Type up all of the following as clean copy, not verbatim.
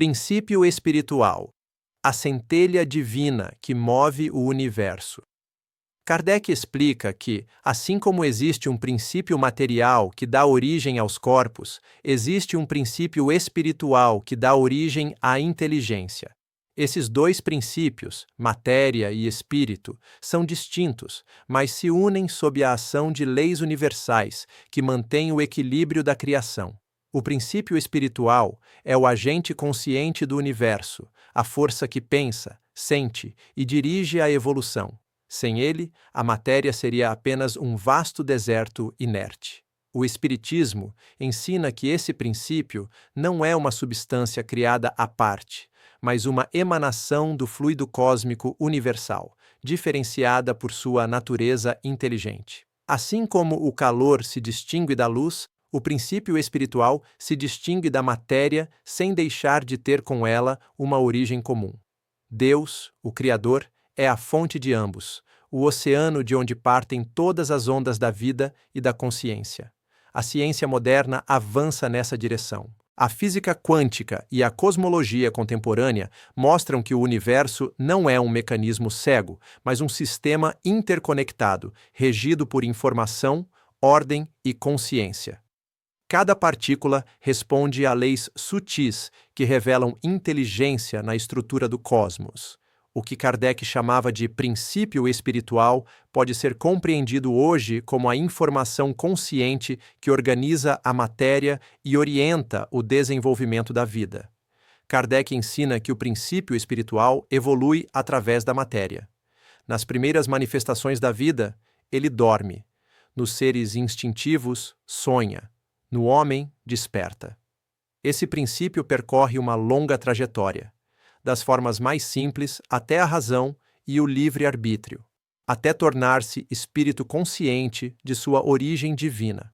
Princípio espiritual, a centelha divina que move o universo. Kardec explica que, assim como existe um princípio material que dá origem aos corpos, existe um princípio espiritual que dá origem à inteligência. Esses dois princípios, matéria e espírito, são distintos, mas se unem sob a ação de leis universais que mantêm o equilíbrio da criação. O princípio espiritual é o agente consciente do universo, a força que pensa, sente e dirige a evolução. Sem ele, a matéria seria apenas um vasto deserto inerte. O Espiritismo ensina que esse princípio não é uma substância criada à parte, mas uma emanação do fluido cósmico universal, diferenciada por sua natureza inteligente. Assim como o calor se distingue da luz, o princípio espiritual se distingue da matéria sem deixar de ter com ela uma origem comum. Deus, o Criador, é a fonte de ambos, o oceano de onde partem todas as ondas da vida e da consciência. A ciência moderna avança nessa direção. A física quântica e a cosmologia contemporânea mostram que o universo não é um mecanismo cego, mas um sistema interconectado, regido por informação, ordem e consciência. Cada partícula responde a leis sutis que revelam inteligência na estrutura do cosmos. O que Kardec chamava de princípio espiritual pode ser compreendido hoje como a informação consciente que organiza a matéria e orienta o desenvolvimento da vida. Kardec ensina que o princípio espiritual evolui através da matéria. Nas primeiras manifestações da vida, ele dorme. Nos seres instintivos, sonha. No homem, desperta. Esse princípio percorre uma longa trajetória, das formas mais simples até a razão e o livre-arbítrio, até tornar-se espírito consciente de sua origem divina.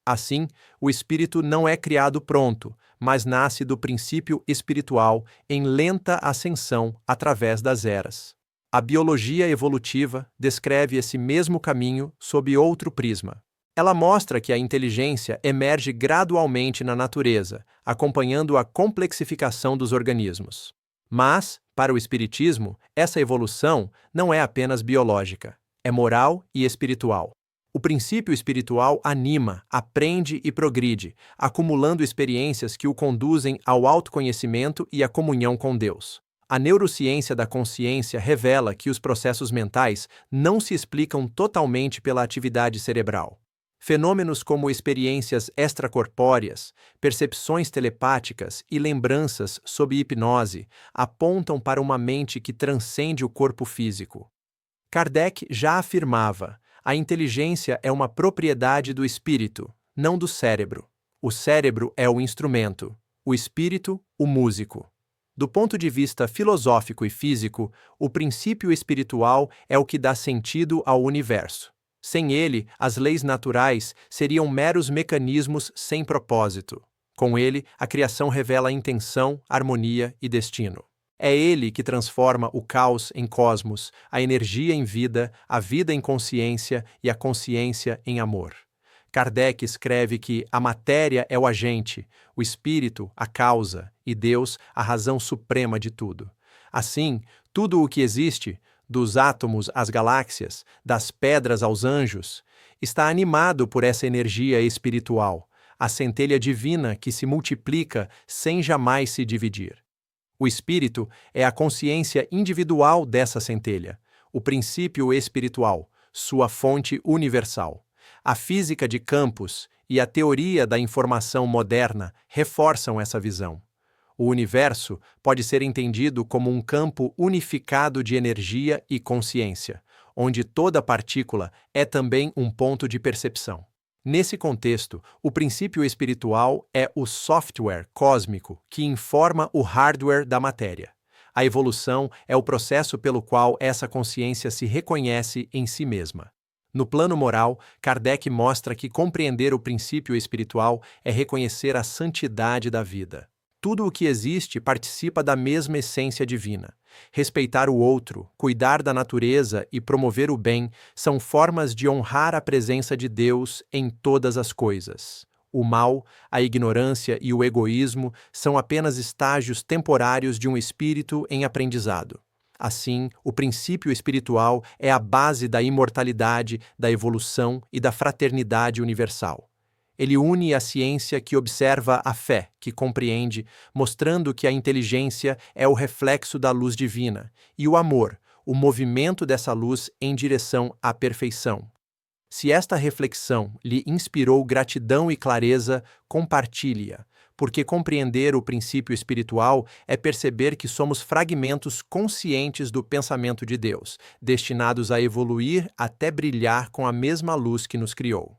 Assim, o espírito não é criado pronto, mas nasce do princípio espiritual em lenta ascensão através das eras. A biologia evolutiva descreve esse mesmo caminho sob outro prisma. Ela mostra que a inteligência emerge gradualmente na natureza, acompanhando a complexificação dos organismos. Mas, para o Espiritismo, essa evolução não é apenas biológica, é moral e espiritual. O princípio espiritual anima, aprende e progride, acumulando experiências que o conduzem ao autoconhecimento e à comunhão com Deus. A neurociência da consciência revela que os processos mentais não se explicam totalmente pela atividade cerebral. Fenômenos como experiências extracorpóreas, percepções telepáticas e lembranças sob hipnose apontam para uma mente que transcende o corpo físico. Kardec já afirmava: a inteligência é uma propriedade do espírito, não do cérebro. O cérebro é o instrumento, o espírito, o músico. Do ponto de vista filosófico e físico, o princípio espiritual é o que dá sentido ao universo. Sem ele, as leis naturais seriam meros mecanismos sem propósito. Com ele, a criação revela intenção, harmonia e destino. É ele que transforma o caos em cosmos, a energia em vida, a vida em consciência e a consciência em amor. Kardec escreve que a matéria é o agente, o espírito a causa e Deus a razão suprema de tudo. Assim, tudo o que existe, dos átomos às galáxias, das pedras aos anjos, está animado por essa energia espiritual, a centelha divina que se multiplica sem jamais se dividir. O espírito é a consciência individual dessa centelha, o princípio espiritual, sua fonte universal. A física de campos e a teoria da informação moderna reforçam essa visão. O universo pode ser entendido como um campo unificado de energia e consciência, onde toda partícula é também um ponto de percepção. Nesse contexto, o princípio espiritual é o software cósmico que informa o hardware da matéria. A evolução é o processo pelo qual essa consciência se reconhece em si mesma. No plano moral, Kardec mostra que compreender o princípio espiritual é reconhecer a santidade da vida. Tudo o que existe participa da mesma essência divina. Respeitar o outro, cuidar da natureza e promover o bem são formas de honrar a presença de Deus em todas as coisas. O mal, a ignorância e o egoísmo são apenas estágios temporários de um espírito em aprendizado. Assim, o princípio espiritual é a base da imortalidade, da evolução e da fraternidade universal. Ele une a ciência que observa a fé, que compreende, mostrando que a inteligência é o reflexo da luz divina, e o amor, o movimento dessa luz em direção à perfeição. Se esta reflexão lhe inspirou gratidão e clareza, compartilhe-a, porque compreender o princípio espiritual é perceber que somos fragmentos conscientes do pensamento de Deus, destinados a evoluir até brilhar com a mesma luz que nos criou.